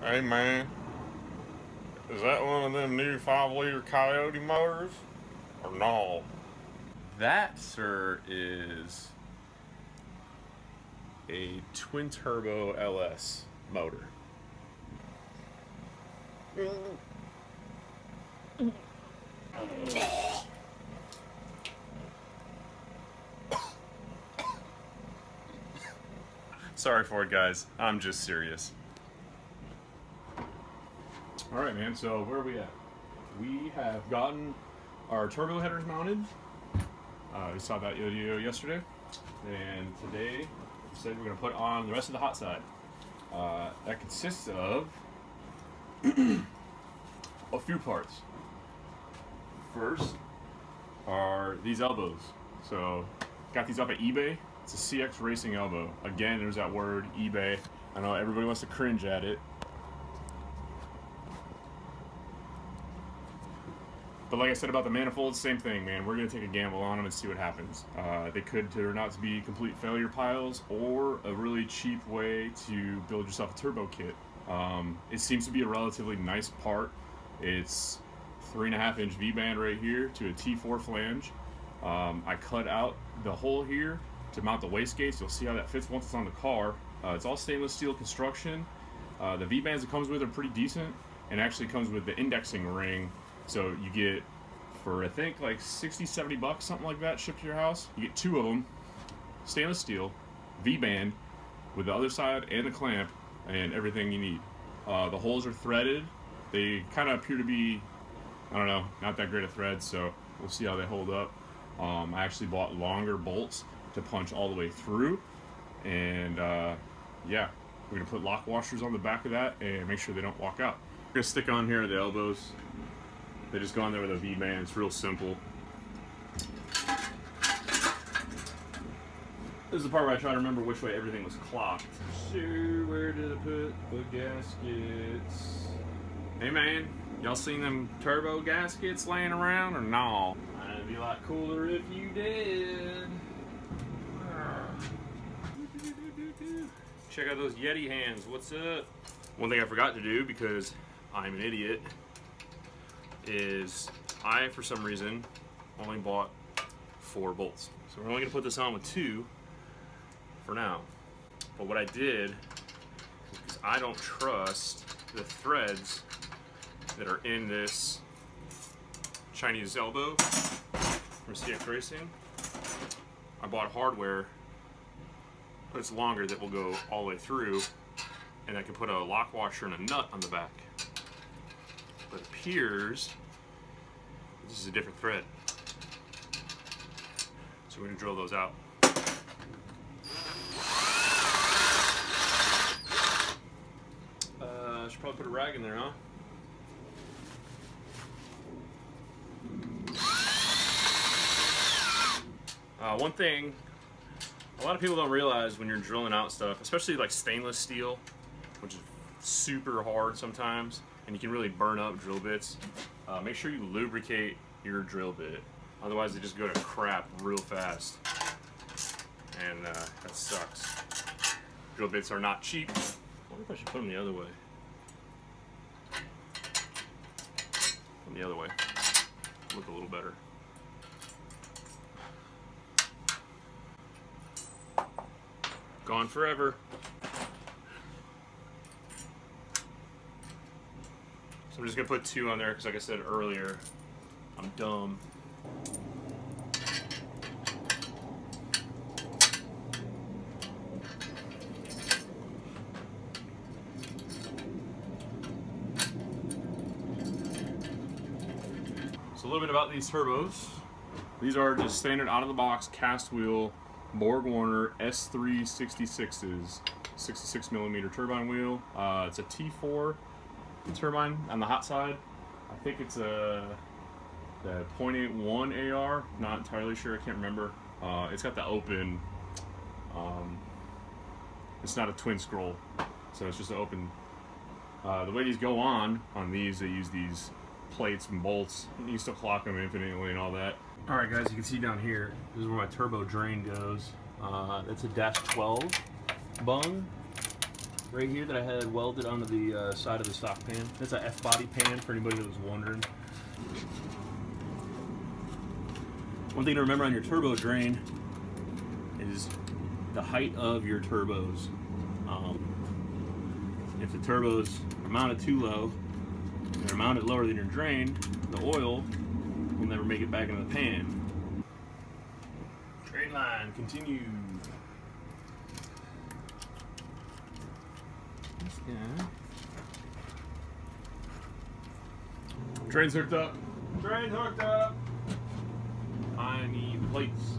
Hey man, is that one of them new 5-liter Coyote motors? Or no? That, sir, is a twin turbo LS motor. Sorry for it, guys. I'm just serious. All right, man. So where are we at? We have gotten our turbo headers mounted. We saw that video yesterday, and today we said we're going to put on the rest of the hot side. That consists of a few parts. First are these elbows. So got these up at eBay. It's a CX Racing elbow. Again, there's that word, eBay. I know everybody wants to cringe at it. But like I said about the manifolds, same thing, man. We're going to take a gamble on them and see what happens. They could turn out to be complete failure piles or a really cheap way to build yourself a turbo kit. It seems to be a relatively nice part. It's 3.5-inch V-band right here to a T4 flange. I cut out the hole here to mount the wastegates. You'll see how that fits once it's on the car. It's all stainless steel construction. The V-bands it comes with are pretty decent, and actually comes with the indexing ring. So you get, for I think like 60-70 bucks, something like that, shipped to your house. You get 2 of them, stainless steel, V-band, with the other side and the clamp, and everything you need. The holes are threaded. They kind of appear to be, I don't know, not that great a thread, so we'll see how they hold up. I actually bought longer bolts to punch all the way through, and yeah, we're gonna put lock washers on the back of that and make sure they don't walk out. We're gonna stick on here the elbows. They just go on there with a V-band. It's real simple. This is the part where I try to remember which way everything was clocked. So where did I put the gaskets? Hey man, y'all seen them turbo gaskets laying around or no? It'd be a lot cooler if you did. Check out those Yeti hands. What's up? One thing I forgot to do, because I'm an idiot, is I, for some reason, only bought 4 bolts. So we're only gonna put this on with 2 for now. But what I did is, because I don't trust the threads that are in this Chinese elbow from CX Racing, I bought hardware that's longer that will go all the way through, and I can put a lock washer and a nut on the back. But it appears this is a different thread. So we're gonna drill those out. I should probably put a rag in there, huh? One thing a lot of people don't realize when you're drilling out stuff, especially like stainless steel, which is super hard sometimes, and you can really burn up drill bits, make sure you lubricate your drill bit. Otherwise they just go to crap real fast, and that sucks. Drill bits are not cheap. I wonder if I should put them the other way. Put them the other way. Look a little better. Gone forever. So I'm just gonna put 2 on there because, like I said earlier, I'm dumb. So a little bit about these turbos. These are just standard out of the box cast wheel BorgWarner S366s, 66mm turbine wheel. It's a T4 turbine on the hot side. I think it's the .81 AR, not entirely sure, I can't remember. It's got the open, it's not a twin scroll, so it's just an open. The way these go on these, they use these plates and bolts. You can still clock them infinitely and all that. Alright guys, you can see down here, this is where my turbo drain goes. It's a -12 bung right here that I had welded onto the side of the stock pan. That's a F-body pan for anybody that was wondering. One thing to remember on your turbo drain is the height of your turbos. If the turbos are mounted too low, and they're mounted lower than your drain, the oil will never make it back into the pan. Drain line continued. Yeah. Drain's hooked up. Drain hooked up. I need the plates.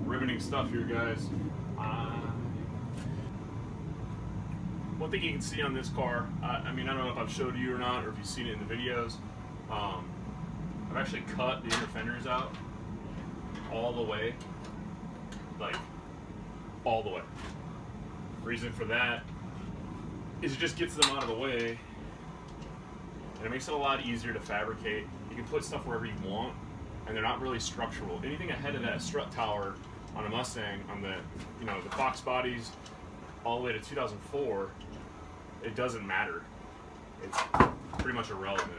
Riveting stuff here, guys. One thing you can see on this car, I mean, I don't know if I've showed you or not, or if you've seen it in the videos. I've actually cut the inner fenders out all the way, like all the way. Reason for that is it just gets them out of the way, and it makes it a lot easier to fabricate. You can put stuff wherever you want, and they're not really structural. Anything ahead of that strut tower on a Mustang, on the, you know, the Fox bodies, all the way to 2004, it doesn't matter. It's pretty much irrelevant.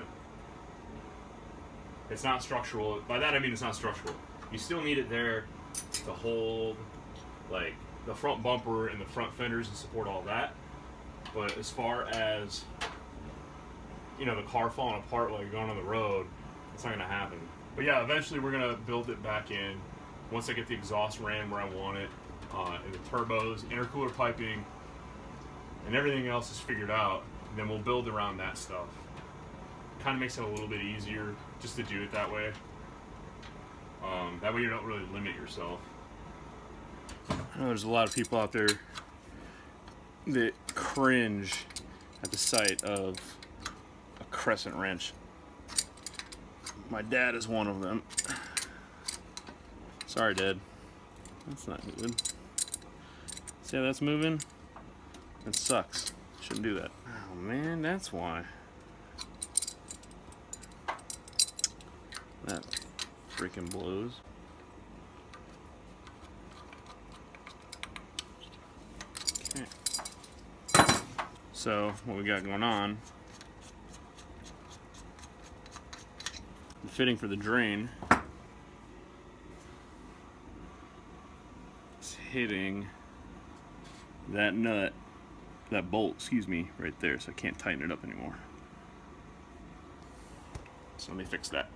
It's not structural. By that I mean it's not structural. You still need it there to hold, like, the front bumper and the front fenders and support all that. But as far as, you know, the car falling apart while you're going on the road, it's not gonna happen. But yeah, eventually we're gonna build it back in once I get the exhaust ran where I want it, and the turbos, intercooler piping, and everything else is figured out. And then we'll build around that stuff. Kind of makes it a little bit easier just to do it that way. That way you don't really limit yourself. I know there's a lot of people out there that cringe at the sight of a crescent wrench. My dad is one of them. Sorry, Dad. That's not good. See how that's moving? That sucks. Shouldn't do that. Oh man, that's why. That freaking blows. Okay. So, what we got going on, the fitting for the drain is hitting that nut, that bolt, excuse me, right there, so I can't tighten it up anymore. So let me fix that.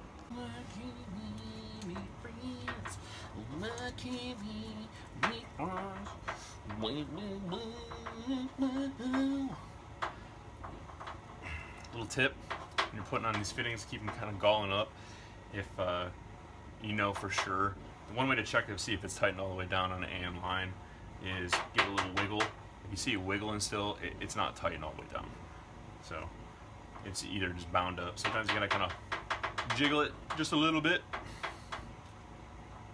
Little tip when you're putting on these fittings, keep them kind of galling up. If you know for sure, one way to check to see if it's tightened all the way down on an AM line is give it a little wiggle. If you see it wiggling still, it's not tightened all the way down. So it's either just bound up. Sometimes you gotta kind of jiggle it just a little bit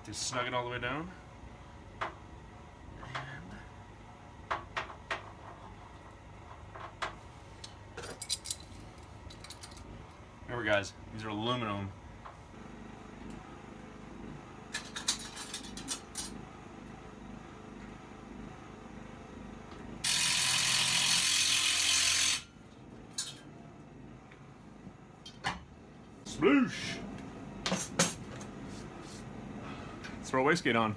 to snug it all the way down. Remember guys, these are aluminum. Sploosh! Let's throw a wastegate on.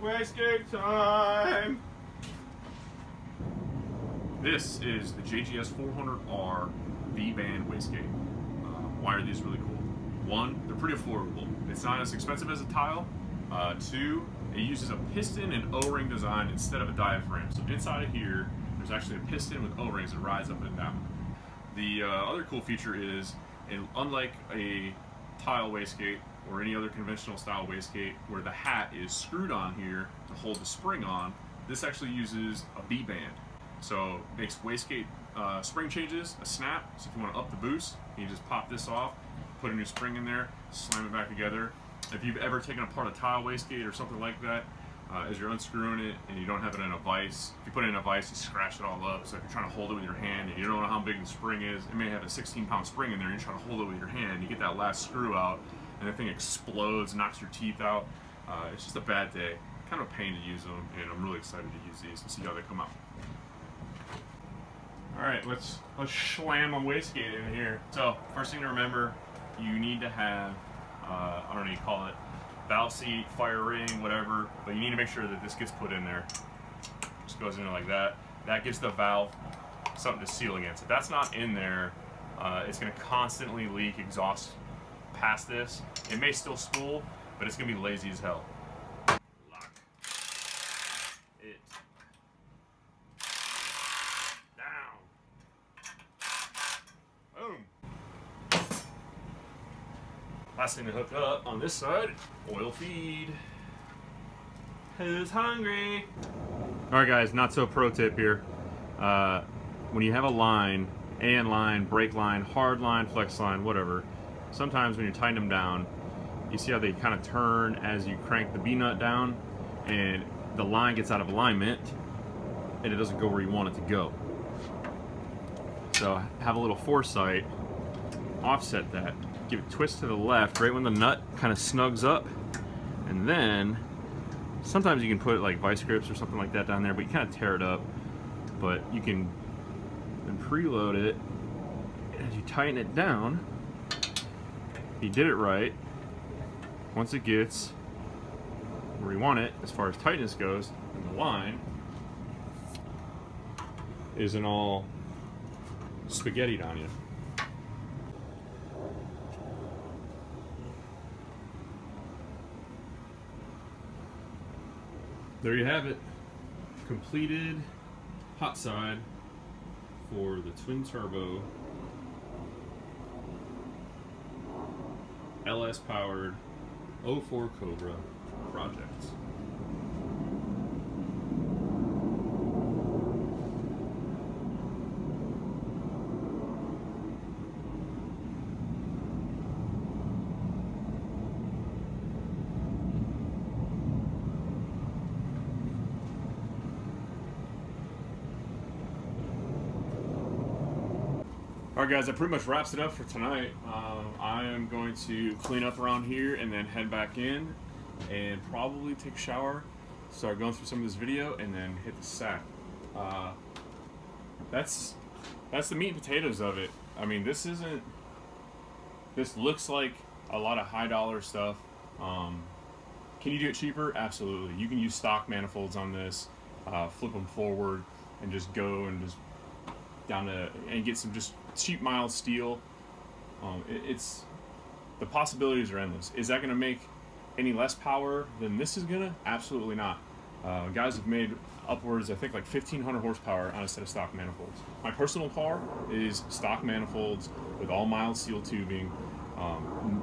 Wastegate time! This is the JGS 400R V-band wastegate. Why are these really cool? One, they're pretty affordable. It's not as expensive as a tile. Two, it uses a piston and O-ring design instead of a diaphragm. So inside of here, there's actually a piston with O-rings that rides up and down. The other cool feature is, unlike a tile wastegate or any other conventional style wastegate where the hat is screwed on here to hold the spring on, this actually uses a V-band. So it makes wastegate spring changes a snap. So if you want to up the boost, you just pop this off, put a new spring in there, slam it back together. If you've ever taken apart a tile wastegate or something like that, as you're unscrewing it and you don't have it in a vise, if you put it in a vise, you scratch it all up. So if you're trying to hold it with your hand and you don't know how big the spring is, it may have a 16-pound spring in there and you're trying to hold it with your hand, you get that last screw out and the thing explodes, knocks your teeth out. It's just a bad day. kind of a pain to use them, and I'm really excited to use these and see how they come out. All right, let's slam a wastegate in here. So first thing to remember, you need to have, I don't know what you call it, valve seat, fire ring, whatever, but you need to make sure that this gets put in there. Just goes in there like that. That gives the valve something to seal against. If that's not in there, it's gonna constantly leak exhaust past this. It may still spool, but it's gonna be lazy as hell. Lock it down. Boom. Last thing to hook up on this side, oil feed. Who's hungry? All right, guys, not so pro tip here. When you have a line, AN line, brake line, hard line, flex line, whatever, sometimes when you tighten them down, you see how they kind of turn as you crank the B-nut down, and the line gets out of alignment, and it doesn't go where you want it to go. So have a little foresight, offset that, give a twist to the left right when the nut kind of snugs up, and then sometimes you can put like vice grips or something like that down there, but you kind of tear it up. But you can then preload it, and as you tighten it down, you did it right. Once it gets where you want it, as far as tightness goes, and the line isn't all spaghettied on you. There you have it. Completed hot side for the twin turbo LS powered 04 Cobra project. Alright guys, that pretty much wraps it up for tonight. I am going to clean up around here and then head back in and probably take a shower, start going through some of this video, and then hit the sack. That's the meat and potatoes of it. I mean, this looks like a lot of high dollar stuff. Can you do it cheaper? Absolutely. You can use stock manifolds on this, flip them forward, and just go and just down to and get some just cheap mild steel. It's the possibilities are endless. Is that going to make any less power than this is gonna? Absolutely not. Guys have made upwards, I think, like 1,500 horsepower on a set of stock manifolds. My personal car is stock manifolds with all mild steel tubing,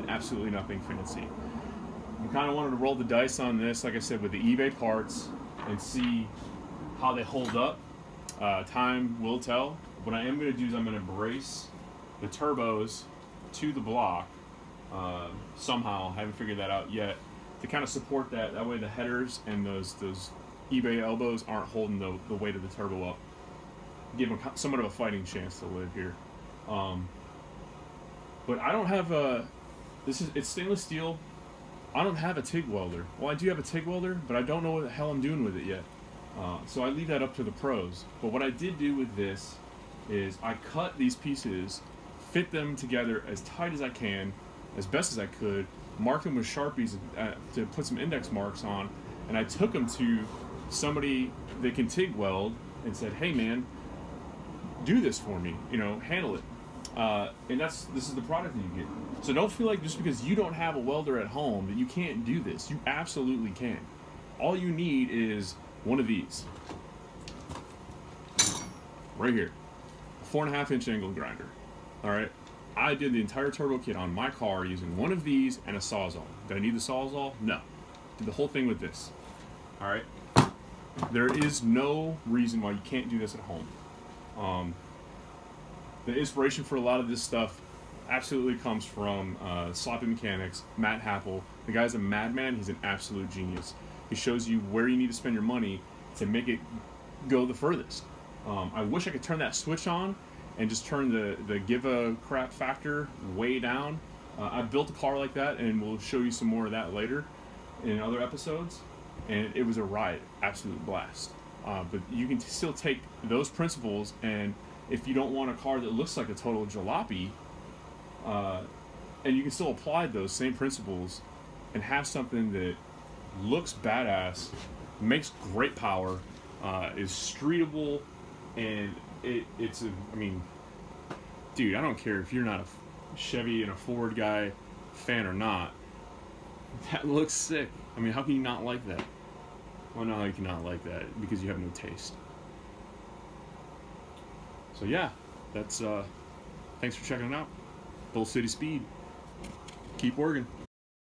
absolutely nothing fancy. I kind of wanted to roll the dice on this, like I said, with the eBay parts and see how they hold up. Time will tell. What I am going to do is I'm going to brace the turbos to the block somehow. I haven't figured that out yet, to kind of support that. That way the headers and those eBay elbows aren't holding the weight of the turbo up. Give them somewhat of a fighting chance to live here. But I don't have a... It's stainless steel. I don't have a TIG welder. Well, I do have a TIG welder, but I don't know what the hell I'm doing with it yet. So I leave that up to the pros. But what I did do with this is I cut these pieces, fit them together as tight as I can, as best as I could, mark them with Sharpies to put some index marks on, and I took them to somebody that can TIG weld and said, hey man, do this for me, you know, handle it. And this is the product that you get. So don't feel like just because you don't have a welder at home that you can't do this. You absolutely can. All you need is one of these. Right here. A 4.5-inch angle grinder. Alright? I did the entire turbo kit on my car using one of these and a Sawzall. Did I need the Sawzall? No. Did the whole thing with this. Alright? There is no reason why you can't do this at home. The inspiration for a lot of this stuff absolutely comes from Sloppy Mechanics, Matt Happel. The guy's a madman. He's an absolute genius. He shows you where you need to spend your money to make it go the furthest. I wish I could turn that switch on and just turn the give a crap factor way down. I built a car like that, and we'll show you some more of that later in other episodes. and it was a ride, absolute blast. But you can still take those principles, and if you don't want a car that looks like a total jalopy, and you can still apply those same principles and have something that looks badass, makes great power, is streetable, and I mean, dude, I don't care if you're not a Chevy and a Ford guy fan or not, that looks sick. I mean, how can you not like that? Well, no, you cannot like that because you have no taste. So yeah, that's thanks for checking it out. Bull City Speed. Keep working.